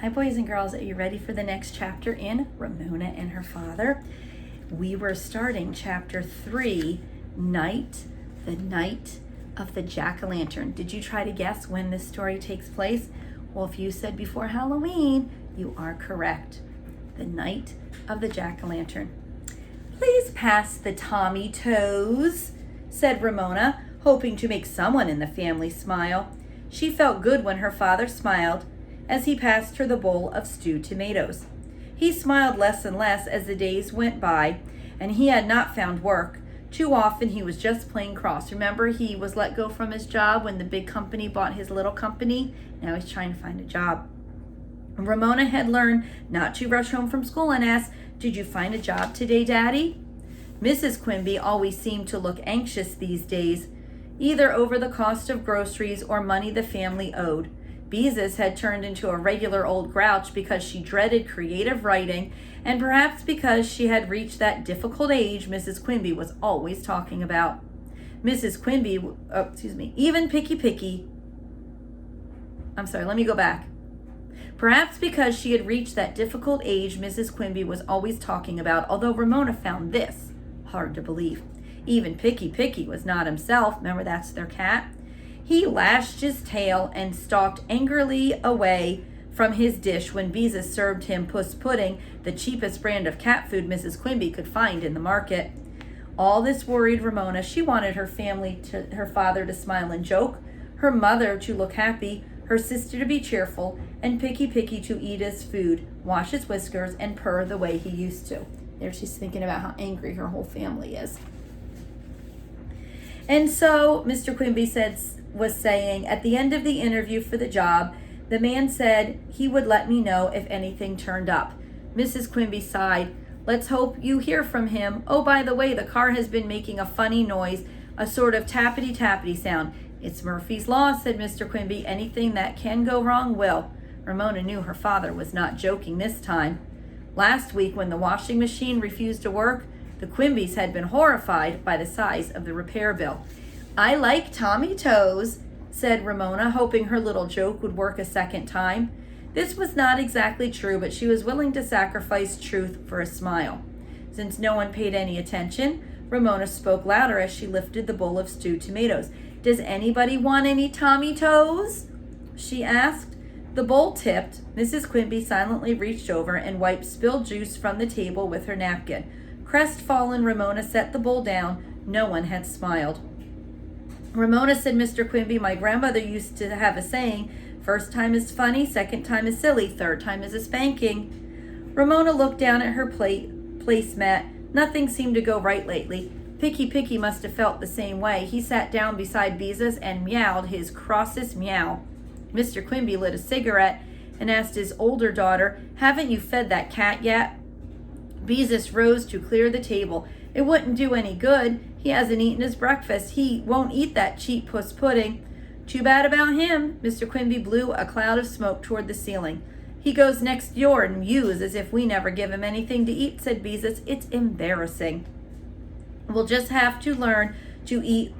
Hi, boys and girls. Are you ready for the next chapter in Ramona and Her Father? We were starting chapter 3, the night of the jack-o'-lantern. Did you try to guess when this story takes place? Well, if you said before Halloween, you are correct. The night of the jack-o'-lantern. Please pass the Tommy toes, said Ramona, hoping to make someone in the family smile. She felt good when her father smiled as he passed her the bowl of stewed tomatoes. He smiled less and less as the days went by, and he had not found work. Too often he was just plain cross. Remember, he was let go from his job when the big company bought his little company? Now he's trying to find a job. Ramona had learned not to rush home from school and asked, "Did you find a job today, Daddy?" Mrs. Quimby always seemed to look anxious these days, either over the cost of groceries or money the family owed. Beezus had turned into a regular old grouch because she dreaded creative writing, and perhaps because she had reached that difficult age Mrs. Quimby was always talking about. Perhaps because she had reached that difficult age Mrs. Quimby was always talking about, although Ramona found this hard to believe. Even Picky was not himself. Remember, that's their cat. He lashed his tail and stalked angrily away from his dish when Beezus served him puss pudding, the cheapest brand of cat food Mrs. Quimby could find in the market. All this worried Ramona. She wanted her father to smile and joke, her mother to look happy, her sister to be cheerful, and Picky to eat his food, wash his whiskers, and purr the way he used to. There she's thinking about how angry her whole family is. And so Mr. Quimby was saying, at the end of the interview for the job, the man said he would let me know if anything turned up. Mrs. Quimby sighed. Let's hope you hear from him. Oh, by the way, the car has been making a funny noise, a sort of tappity sound. It's Murphy's Law, said Mr. Quimby. Anything that can go wrong will. Ramona knew her father was not joking this time. Last week, when the washing machine refused to work, the Quimbys had been horrified by the size of the repair bill. I like Tommy toes, said Ramona, hoping her little joke would work a second time. This was not exactly true, but she was willing to sacrifice truth for a smile. Since no one paid any attention, Ramona spoke louder as she lifted the bowl of stewed tomatoes. Does anybody want any Tommy toes? She asked. The bowl tipped. Mrs. Quimby silently reached over and wiped spilled juice from the table with her napkin. Crestfallen, Ramona set the bowl down. No one had smiled. Ramona, said Mr. Quimby, my grandmother used to have a saying, first time is funny, second time is silly, third time is a spanking. Ramona looked down at her placemat. Nothing seemed to go right lately. Picky must have felt the same way. He sat down beside Beezus and meowed his crossest meow. Mr. Quimby lit a cigarette and asked his older daughter, haven't you fed that cat yet? Beezus rose to clear the table. It wouldn't do any good. He hasn't eaten his breakfast. He won't eat that cheap puss pudding. Too bad about him. Mr. Quimby blew a cloud of smoke toward the ceiling. He goes next door and mews as if we never give him anything to eat, said Beezus. It's embarrassing. He'll just have to learn to eat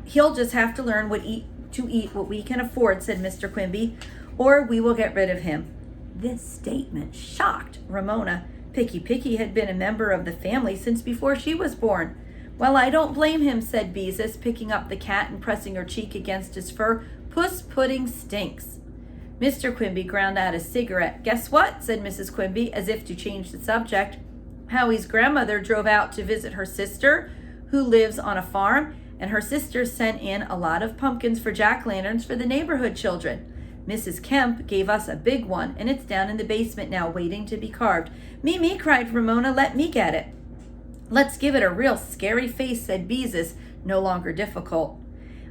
what we can afford, said Mr. Quimby, or we will get rid of him. This statement shocked Ramona. Picky had been a member of the family since before she was born. Well, I don't blame him, said Beezus, picking up the cat and pressing her cheek against his fur. Puss pudding stinks. Mr. Quimby ground out a cigarette. Guess what? Said Mrs. Quimby, as if to change the subject. Howie's grandmother drove out to visit her sister, who lives on a farm, and her sister sent in a lot of pumpkins for jack-lanterns for the neighborhood children. Mrs. Kemp gave us a big one, and it's down in the basement now waiting to be carved. Me, cried Ramona. Let me get it. Let's give it a real scary face, said Beezus, no longer difficult.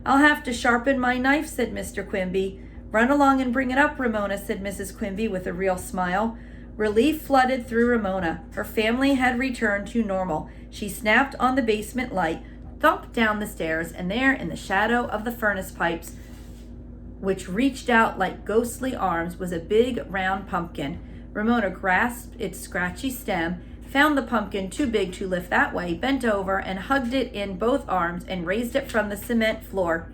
I'll have to sharpen my knife, said Mr. Quimby. Run along and bring it up, Ramona, said Mrs. Quimby with a real smile. Relief flooded through Ramona. Her family had returned to normal. She snapped on the basement light, thumped down the stairs, and there in the shadow of the furnace pipes, which reached out like ghostly arms, was a big round pumpkin. Ramona grasped its scratchy stem, found the pumpkin too big to lift that way, bent over and hugged it in both arms and raised it from the cement floor.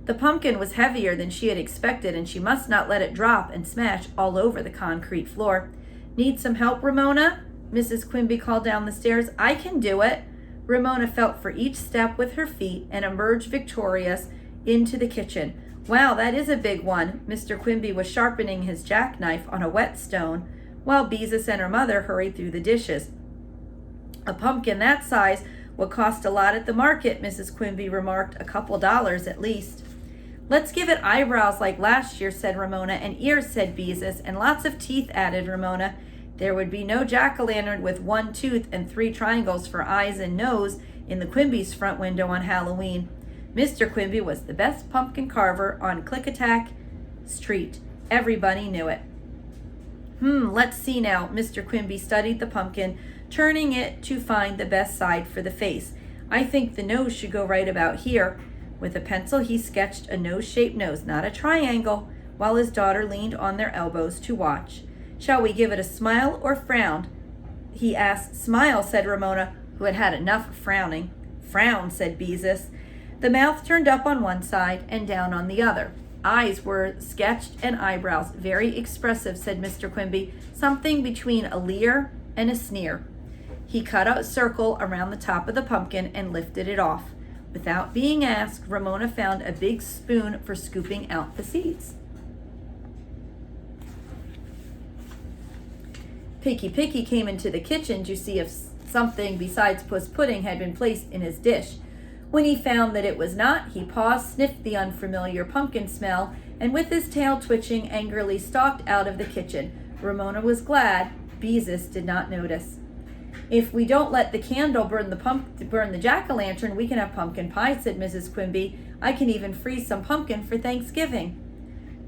The pumpkin was heavier than she had expected, and she must not let it drop and smash all over the concrete floor. Need some help, Ramona? Mrs. Quimby called down the stairs. I can do it. Ramona felt for each step with her feet and emerged victorious into the kitchen. Wow, that is a big one. Mr. Quimby was sharpening his jackknife on a whetstone while Beezus and her mother hurried through the dishes. A pumpkin that size would cost a lot at the market, Mrs. Quimby remarked, a couple dollars at least. Let's give it eyebrows like last year, said Ramona, and ears, said Beezus, and lots of teeth, added Ramona. There would be no jack-o'-lantern with one tooth and 3 triangles for eyes and nose in the Quimby's front window on Halloween. Mr. Quimby was the best pumpkin carver on Clickatack Street. Everybody knew it. Let's see now. Mr. Quimby studied the pumpkin, turning it to find the best side for the face. I think the nose should go right about here. With a pencil, he sketched a nose-shaped nose, not a triangle, while his daughter leaned on their elbows to watch. Shall we give it a smile or frown? He asked. Smile, said Ramona, who had had enough of frowning. Frown, said Beezus. The mouth turned up on one side and down on the other. Eyes were sketched and eyebrows very expressive, said Mr. Quimby, something between a leer and a sneer. He cut a circle around the top of the pumpkin and lifted it off. Without being asked, Ramona found a big spoon for scooping out the seeds. Picky came into the kitchen to see if something besides puss pudding had been placed in his dish. When he found that it was not, he paused, sniffed the unfamiliar pumpkin smell, and with his tail twitching, angrily stalked out of the kitchen. Ramona was glad Beezus did not notice. If we don't let the candle burn the jack-o'-lantern, we can have pumpkin pie, said Mrs. Quimby. I can even freeze some pumpkin for Thanksgiving.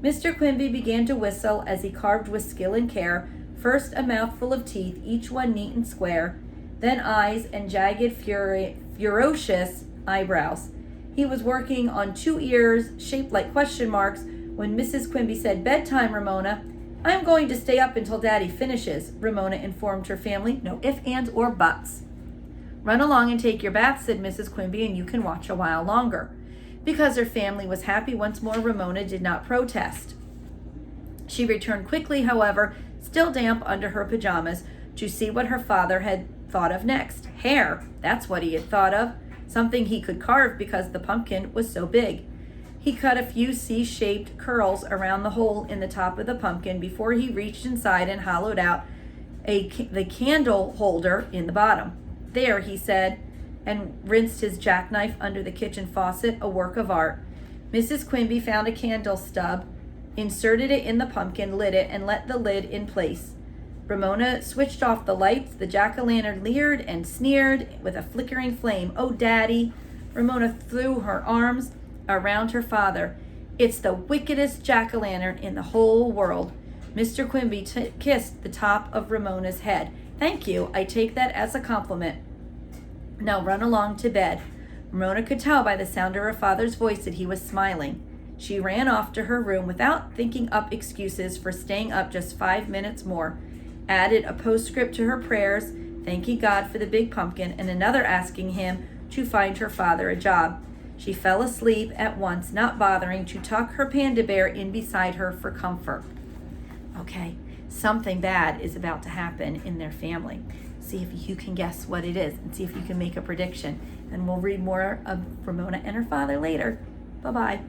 Mr. Quimby began to whistle as he carved with skill and care, first a mouthful of teeth, each one neat and square, then eyes and jagged, ferocious eyebrows. He was working on 2 ears shaped like question marks when Mrs. Quimby said, Bedtime, Ramona. I'm going to stay up until Daddy finishes, Ramona informed her family. No ifs, ands, or buts. Run along and take your bath, said Mrs. Quimby, and you can watch a while longer. Because her family was happy once more, Ramona did not protest. She returned quickly, however, still damp under her pajamas, to see what her father had thought of next. Hair, that's what he had thought of. Something he could carve because the pumpkin was so big. He cut a few C-shaped curls around the hole in the top of the pumpkin before he reached inside and hollowed out the candle holder in the bottom. There, he said, and rinsed his jackknife under the kitchen faucet, a work of art. Mrs. Quimby found a candle stub, inserted it in the pumpkin, lit it, and let the lid in place. Ramona switched off the lights. The jack-o'-lantern leered and sneered with a flickering flame. Oh, Daddy! Ramona threw her arms around her father. It's the wickedest jack-o'-lantern in the whole world. Mr. Quimby kissed the top of Ramona's head. Thank you. I take that as a compliment. Now run along to bed. Ramona could tell by the sound of her father's voice that he was smiling. She ran off to her room without thinking up excuses for staying up just 5 minutes more. Added a postscript to her prayers, thanking God for the big pumpkin, and another asking him to find her father a job. She fell asleep at once, not bothering to tuck her panda bear in beside her for comfort. Okay, something bad is about to happen in their family. See if you can guess what it is and see if you can make a prediction. And we'll read more of Ramona and her father later. Bye-bye.